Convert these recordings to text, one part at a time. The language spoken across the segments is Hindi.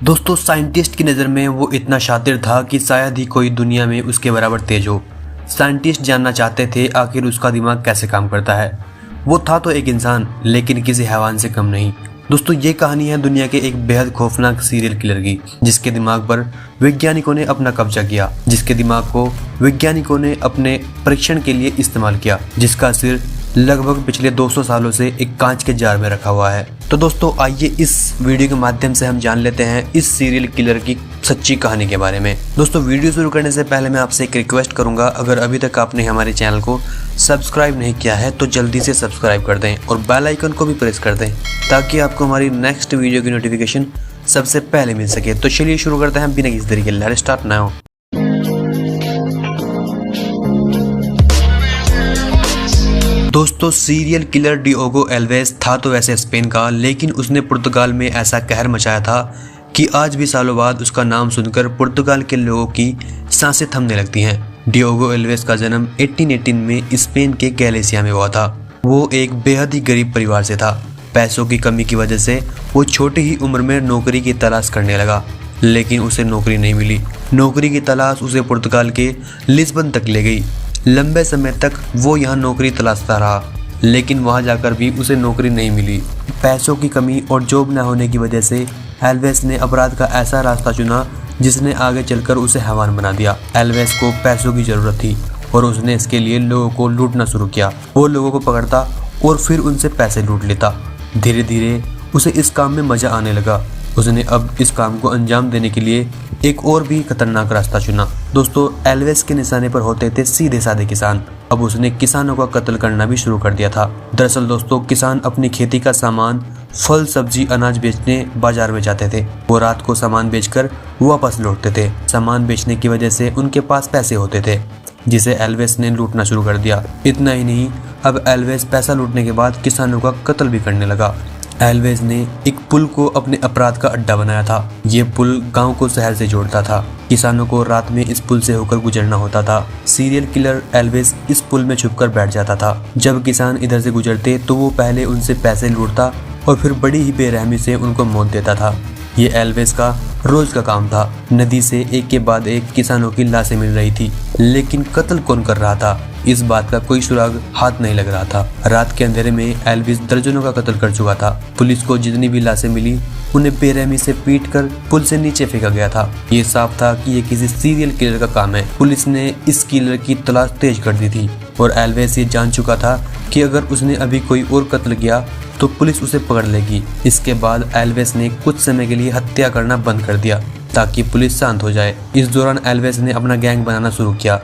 दोस्तों साइंटिस्ट की नज़र में वो इतना शातिर था कि शायद ही कोई दुनिया में उसके बराबर तेज हो। साइंटिस्ट जानना चाहते थे आखिर उसका दिमाग कैसे काम करता है। वो था तो एक इंसान, लेकिन किसी हैवान से कम नहीं। दोस्तों ये कहानी है दुनिया के एक बेहद खौफनाक सीरियल किलर की, जिसके दिमाग पर वैज्ञानिकों ने अपना कब्जा किया, जिसके दिमाग को वैज्ञानिकों ने अपने परीक्षण के लिए इस्तेमाल किया, जिसका सिर लगभग पिछले 200 सालों से एक कांच के जार में रखा हुआ है। तो दोस्तों आइए इस वीडियो के माध्यम से हम जान लेते हैं इस सीरियल किलर की सच्ची कहानी के बारे में। दोस्तों वीडियो शुरू करने से पहले मैं आपसे एक रिक्वेस्ट करूंगा, अगर अभी तक आपने हमारे चैनल को सब्सक्राइब नहीं किया है तो जल्दी से सब्सक्राइब कर दें और बेल आइकन को भी प्रेस कर दें ताकि आपको हमारी नेक्स्ट वीडियो की नोटिफिकेशन सबसे पहले मिल सके। तो चलिए शुरू करते हैं बिना किसी तरीके। Let's start now. दोस्तों सीरियल किलर डियोगो एल्वेस था तो वैसे स्पेन का, लेकिन उसने पुर्तगाल में ऐसा कहर मचाया था कि आज भी सालों बाद उसका नाम सुनकर पुर्तगाल के लोगों की सांसें थमने लगती हैं। डियोगो एल्वेस का जन्म 1818 में स्पेन के गैलिसिया में हुआ था। वो एक बेहद ही गरीब परिवार से था। पैसों की कमी की वजह से वो छोटी ही उम्र में नौकरी की तलाश करने लगा, लेकिन उसे नौकरी नहीं मिली। नौकरी की तलाश उसे पुर्तगाल के लिस्बन तक ले गई। लंबे समय तक वो यहाँ नौकरी तलाशता रहा, लेकिन वहाँ जाकर भी उसे नौकरी नहीं मिली। पैसों की कमी और जॉब न होने की वजह से एल्वेस ने अपराध का ऐसा रास्ता चुना जिसने आगे चलकर उसे हैवान बना दिया। एल्वेस को पैसों की ज़रूरत थी और उसने इसके लिए लोगों को लूटना शुरू किया। वो लोगों को पकड़ता और फिर उनसे पैसे लूट लेता। धीरे धीरे उसे इस काम में मज़ा आने लगा। उसने अब इस काम को अंजाम देने के लिए एक और भी खतरनाक रास्ता चुना। दोस्तों एल्वेस के निशाने पर होते थे सीधे साधे किसान। अब उसने किसानों का कत्ल करना भी शुरू कर दिया था। दरअसल दोस्तों किसान अपनी खेती का सामान, फल, सब्जी, अनाज बेचने बाजार में जाते थे। वो रात को सामान बेचकर वापस लौटते थे। सामान बेचने की वजह से उनके पास पैसे होते थे, जिसे एल्वेस ने लूटना शुरू कर दिया। इतना ही नहीं, अब एल्वेस पैसा लूटने के बाद किसानों का कत्ल भी करने लगा। एल्वेस ने एक पुल को अपने अपराध का अड्डा बनाया था। ये पुल गांव को शहर से जोड़ता था। किसानों को रात में इस पुल से होकर गुजरना होता था। सीरियल किलर एल्वेस इस पुल में छुपकर बैठ जाता था। जब किसान इधर से गुजरते तो वो पहले उनसे पैसे लूटता और फिर बड़ी ही बेरहमी से उनको मौत देता था। ये एल्वेस का रोज का काम था। नदी से एक के बाद एक किसानों की लाशें मिल रही थी, लेकिन कत्ल कौन कर रहा था इस बात का कोई सुराग हाथ नहीं लग रहा था। रात के अंधेरे में एल्वेस दर्जनों का कत्ल कर चुका था। पुलिस को जितनी भी लाशें मिली उन्हें बेरहमी से पीटकर पुल से नीचे फेंका गया था। ये साफ था कि ये किसी सीरियल किलर का काम है। पुलिस ने इस किलर की तलाश तेज कर दी थी और एल्वेस ये जान चुका था कि अगर उसने अभी कोई और कत्ल किया तो पुलिस उसे पकड़ लेगी। इसके बाद एल्वेस ने कुछ समय के लिए हत्या करना बंद कर दिया ताकि पुलिस शांत हो जाए। इस दौरान एल्वेस ने अपना गैंग बनाना शुरू किया।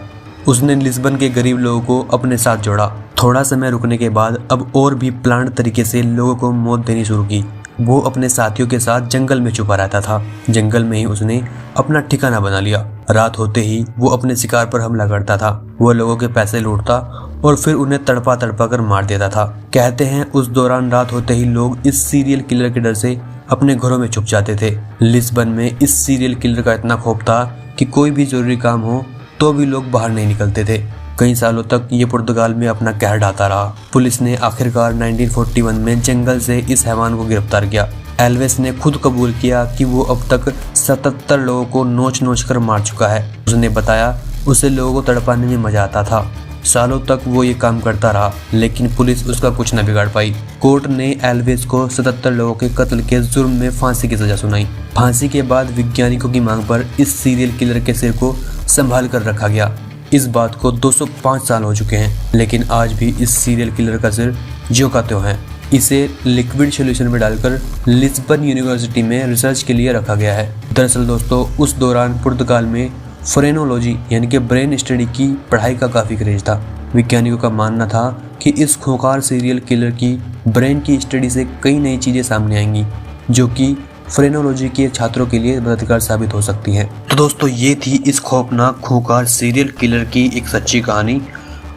उसने लिस्बन के गरीब लोगों को अपने साथ जोड़ा। थोड़ा समय रुकने के बाद अब और भी प्लान्ड तरीके से लोगों को मौत देनी शुरू की। वो अपने साथियों के साथ जंगल में छुपा रहता था। जंगल में ही उसने अपना ठिकाना बना लिया। रात होते ही वो अपने शिकार पर हमला करता था। वो लोगों के पैसे लूटता और फिर उन्हें तड़पा तड़पा कर मार देता था। कहते हैं उस दौरान रात होते ही लोग इस सीरियल किलर के डर से अपने घरों में छुप जाते थे। लिस्बन में इस सीरियल किलर का इतना खौफ था कि कोई भी जरूरी काम हो तो भी लोग बाहर नहीं निकलते थे। कई सालों तक ये पुर्तगाल में अपना कहर ढाता रहा। पुलिस ने आखिरकार 1941 में जंगल से इस हैवान को गिरफ्तार किया। एल्वेस ने खुद कबूल किया कि वो अब तक 77 लोगों को नोच नोच कर मार चुका है। उसने बताया उसे लोगों को तड़पाने में मजा आता था। सालों तक वो ये काम करता रहा, लेकिन पुलिस उसका कुछ न बिगाड़ पाई। कोर्ट ने एल्वेस को 77 लोगों के कत्ल के जुर्म में फांसी की सजा सुनाई। फांसी के बाद वैज्ञानिकों की मांग पर इस सीरियल किलर के सिर को संभाल कर रखा गया। इस बात को 205 साल हो चुके हैं, लेकिन आज भी इस सीरियल किलर का सिर ज्यों का त्यों है। इसे लिक्विड सोल्यूशन में डालकर लिस्बन यूनिवर्सिटी में रिसर्च के लिए रखा गया है। दरअसल दोस्तों उस दौरान पुर्तगाल में फ्रेनोलॉजी यानी कि ब्रेन स्टडी की पढ़ाई का काफ़ी क्रेज था। वैज्ञानिकों का मानना था कि इस खूंखार सीरियल किलर की ब्रेन की स्टडी से कई नई चीज़ें सामने आएंगी जो कि फ्रेनोलॉजी के छात्रों के लिए मददगार साबित हो सकती हैं। तो दोस्तों ये थी इस खौफनाक खूंखार सीरियल किलर की एक सच्ची कहानी।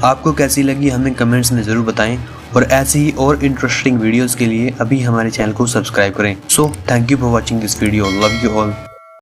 आपको कैसी लगी हमें कमेंट्स में ज़रूर बताएं और ऐसी ही और इंटरेस्टिंग वीडियोज़ के लिए अभी हमारे चैनल को सब्सक्राइब करें। So thank you for watching this video. Love you all.